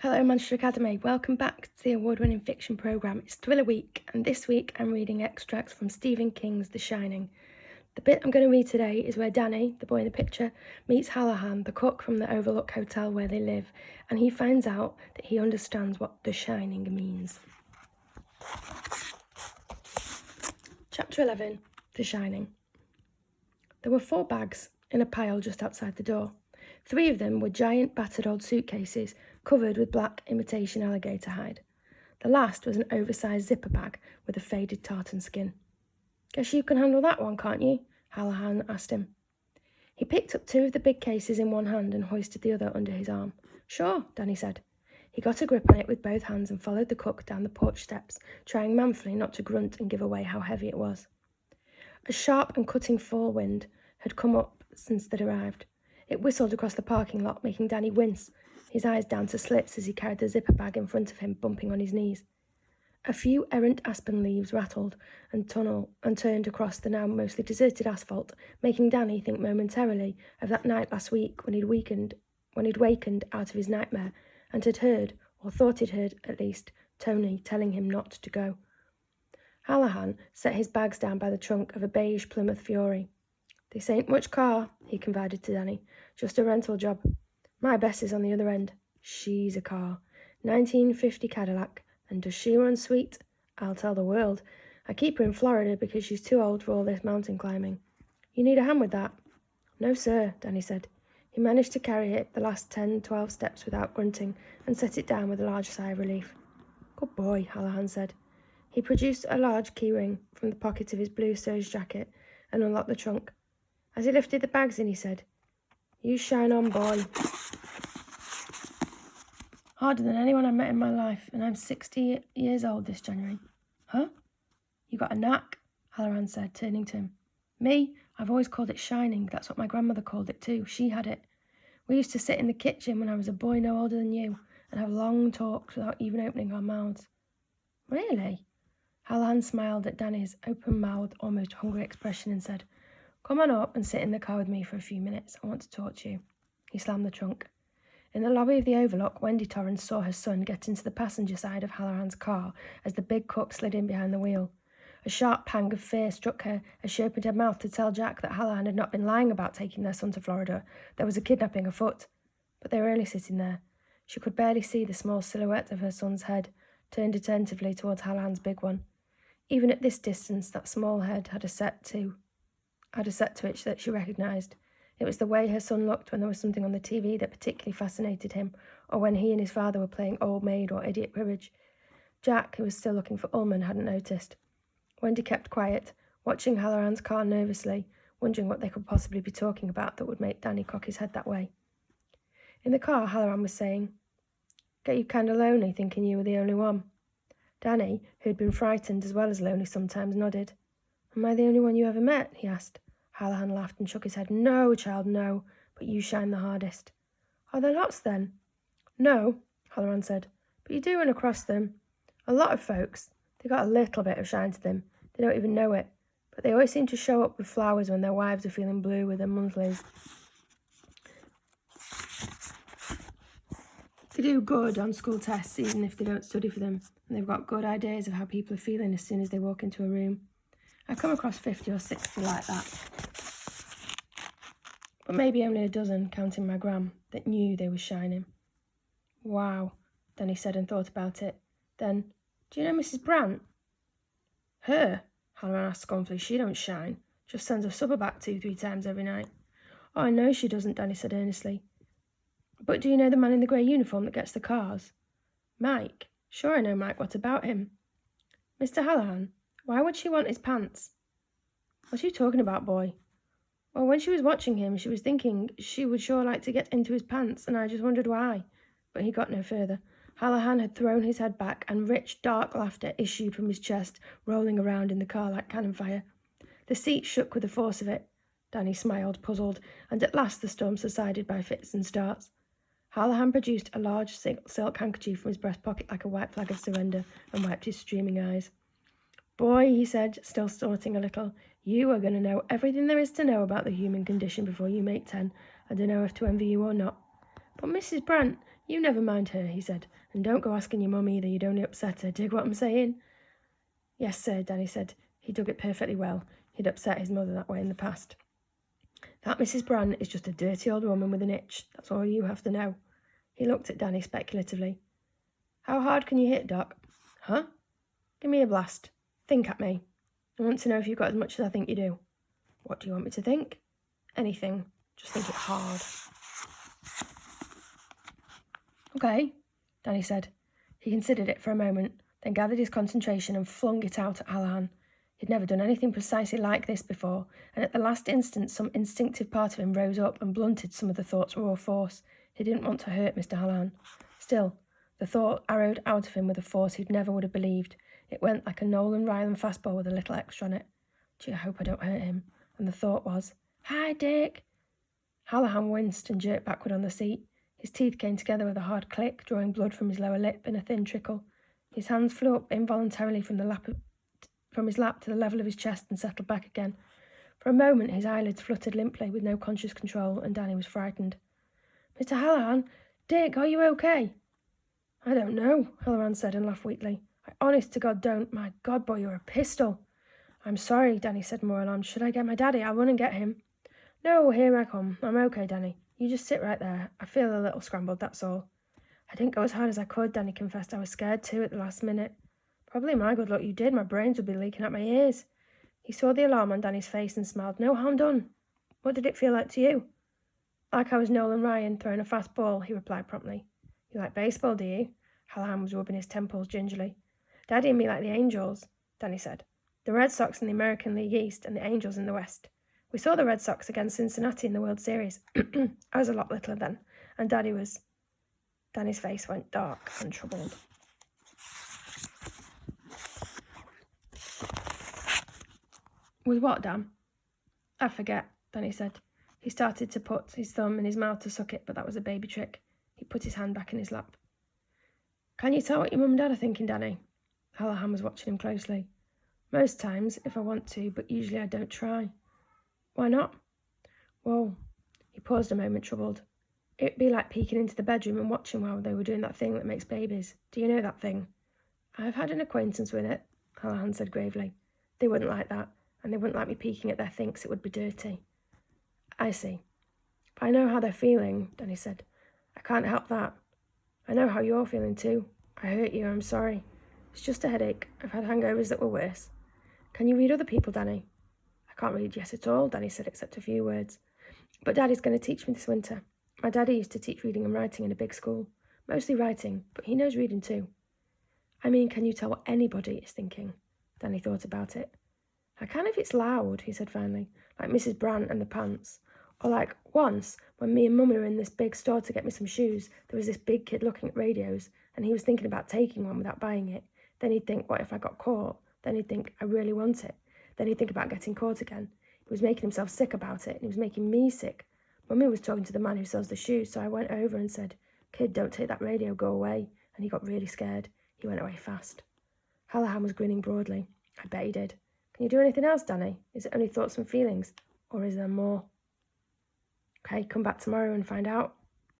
Hello Manchester Academy, welcome back to the award-winning fiction programme. It's Thriller Week, and this week I'm reading extracts from Stephen King's The Shining. The bit I'm going to read today is where Danny, the boy in the picture, meets Hallahan, the cook from the Overlook Hotel where they live, and he finds out that he understands what The Shining means. Chapter 11, The Shining. There were 4 bags in a pile just outside the door. 3 of them were giant battered old suitcases covered with black imitation alligator hide. The last was an oversized zipper bag with a faded tartan skin. "Guess you can handle that one, can't you?" Hallahan asked him. He picked up 2 of the big cases in one hand and hoisted the other under his arm. "Sure," Danny said. He got a grip on it with both hands and followed the cook down the porch steps, trying manfully not to grunt and give away how heavy it was. A sharp and cutting fall wind had come up since they'd arrived. It whistled across the parking lot, making Danny wince, his eyes down to slits as he carried the zipper bag in front of him, bumping on his knees. A few errant aspen leaves rattled and turned across the now mostly deserted asphalt, making Danny think momentarily of that night last week when he'd wakened out of his nightmare and had heard, or thought he'd heard at least, Tony telling him not to go. Hallahan set his bags down by the trunk of a beige Plymouth Fury. "This ain't much car," he confided to Danny. "Just a rental job. My Bess is on the other end. She's a car. 1950 Cadillac. And does she run sweet? I'll tell the world. I keep her in Florida because she's too old for all this mountain climbing. You need a hand with that?" "No, sir," Danny said. He managed to carry it the last 10-12 steps without grunting and set it down with a large sigh of relief. "Good boy," Hallahan said. He produced a large key ring from the pocket of his blue serge jacket and unlocked the trunk. As he lifted the bags in, he said, "You shine on, boy." "Harder than anyone I've met in my life, and I'm 60 years old this January." "Huh? You got a knack," Hallahan said, turning to him. "Me? I've always called it shining. That's what my grandmother called it too. She had it. We used to sit in the kitchen when I was a boy no older than you and have long talks without even opening our mouths." "Really?" Hallahan smiled at Danny's open-mouthed, almost hungry expression and said, "Come on up and sit in the car with me for a few minutes. I want to talk to you." He slammed the trunk. In the lobby of the Overlook, Wendy Torrance saw her son get into the passenger side of Hallahan's car as the big cook slid in behind the wheel. A sharp pang of fear struck her as she opened her mouth to tell Jack that Hallahan had not been lying about taking their son to Florida. There was a kidnapping afoot. But they were only sitting there. She could barely see the small silhouette of her son's head, turned attentively towards Hallahan's big one. Even at this distance, that small head had a set to it that she recognised. It was the way her son looked when there was something on the TV that particularly fascinated him, or when he and his father were playing Old Maid or Idiot Cribbage. Jack, who was still looking for Ullman, hadn't noticed. Wendy kept quiet, watching Hallahan's car nervously, wondering what they could possibly be talking about that would make Danny cock his head that way. In the car, Hallahan was saying, "Get you kind of lonely thinking you were the only one?" Danny, who had been frightened as well as lonely sometimes, nodded. "Am I the only one you ever met?" he asked. Hallahan laughed and shook his head. "No, child, no, but you shine the hardest." "Are there lots then?" "No," Hallahan said, "but you do run across them. A lot of folks, they got a little bit of shine to them. They don't even know it, but they always seem to show up with flowers when their wives are feeling blue with their monthlies. They do good on school tests even if they don't study for them, and they've got good ideas of how people are feeling as soon as they walk into a room. I come across 50 or 60 like that. But maybe only a dozen, counting my gram, that knew they were shining." "Wow," Danny said and thought about it. Then, "Do you know Mrs. Brandt?" "Her?" Hallahan asked scornfully. "She don't shine. Just sends her supper back 2-3 times every night." "Oh, I know she doesn't," Danny said earnestly. "But do you know the man in the grey uniform that gets the cars?" "Mike? Sure I know Mike. What about him?" "Mr. Hallahan, why would she want his pants?" "What are you talking about, boy?" "Well, when she was watching him, she was thinking she would sure like to get into his pants, and I just wondered why." But he got no further. Hallahan had thrown his head back, and rich, dark laughter issued from his chest, rolling around in the car like cannon fire. The seat shook with the force of it. Danny smiled, puzzled, and at last the storm subsided by fits and starts. Hallahan produced a large silk handkerchief from his breast pocket like a white flag of surrender and wiped his streaming eyes. "Boy," he said, still snorting a little, "you are going to know everything there is to know about the human condition before you make 10. I don't know if to envy you or not. But Mrs. Brant, you never mind her, he said. And don't go asking your mum either, you'd only upset her. Dig what I'm saying? Yes, sir, Danny said. He dug it perfectly well. He'd upset his mother that way in the past. That Mrs. Brant is just a dirty old woman with an itch. That's all you have to know. He looked at Danny speculatively. How hard can you hit, Doc? Huh? Give me a blast. Think at me. I want to know if you've got as much as I think you do. What do you want me to think? Anything. Just think it hard. Okay, Danny said. He considered it for a moment, then gathered his concentration and flung it out at Hallahan. He'd never done anything precisely like this before, and at the last instant some instinctive part of him rose up and blunted some of the thought's raw force. He didn't want to hurt Mr. Hallahan. Still, the thought arrowed out of him with a force he'd never would have believed. It went like a Nolan Ryan fastball with a little extra on it. Gee, I hope I don't hurt him. And the thought was, Hi, Dick. Hallahan winced and jerked backward on the seat. His teeth came together with a hard click, drawing blood from his lower lip in a thin trickle. His hands flew up involuntarily from his lap to the level of his chest and settled back again. For a moment his eyelids fluttered limply with no conscious control, and Danny was frightened. Mr. Hallahan, Dick, are you okay? I don't know, Hallahan said and laughed weakly. I honest to God don't. My God, boy, you're a pistol. I'm sorry, Danny said, more alarmed. Should I get my daddy? I'll run and get him. No, here I come. I'm okay, Danny. You just sit right there. I feel a little scrambled, that's all. I didn't go as hard as I could, Danny confessed. I was scared too at the last minute. Probably my good luck you did. My brains would be leaking out my ears. He saw the alarm on Danny's face and smiled. No harm done. What did it feel like to you? Like I was Nolan Ryan throwing a fast ball, he replied promptly. You like baseball, do you? Hallahan was rubbing his temples gingerly. Daddy and me like the Angels, Danny said. The Red Sox in the American League East and the Angels in the West. We saw the Red Sox against Cincinnati in the World Series. I was a lot littler then, and Danny's face went dark and troubled. With what, Dan? I forget, Danny said. He started to put his thumb in his mouth to suck it, but that was a baby trick. He put his hand back in his lap. Can you tell what your mum and dad are thinking, Danny? Hallahan was watching him closely. Most times, if I want to, but usually I don't try. Why not? Well, he paused a moment, troubled. It'd be like peeking into the bedroom and watching while they were doing that thing that makes babies. Do you know that thing? I've had an acquaintance with it, Hallahan said gravely. They wouldn't like that, and they wouldn't like me peeking at their thinks. It would be dirty. I see. But I know how they're feeling, Danny said. I can't help that. I know how you're feeling too. I hurt you, I'm sorry. It's just a headache. I've had hangovers that were worse. Can you read other people, Danny? I can't read yet at all, Danny said, except a few words. But Daddy's going to teach me this winter. My daddy used to teach reading and writing in a big school. Mostly writing, but he knows reading too. I mean, can you tell what anybody is thinking? Danny thought about it. I can if it's loud, he said finally, like Mrs. Brant and the pants. Or like once, when me and Mummy were in this big store to get me some shoes, there was this big kid looking at radios, and he was thinking about taking one without buying it. Then he'd think, what if I got caught? Then he'd think, I really want it. Then he'd think about getting caught again. He was making himself sick about it, and he was making me sick. Mummy was talking to the man who sells the shoes, so I went over and said, Kid, don't take that radio, go away. And he got really scared. He went away fast. Hallahan was grinning broadly. I bet he did. Can you do anything else, Danny? Is it only thoughts and feelings? Or is there more? Okay, come back tomorrow and find out.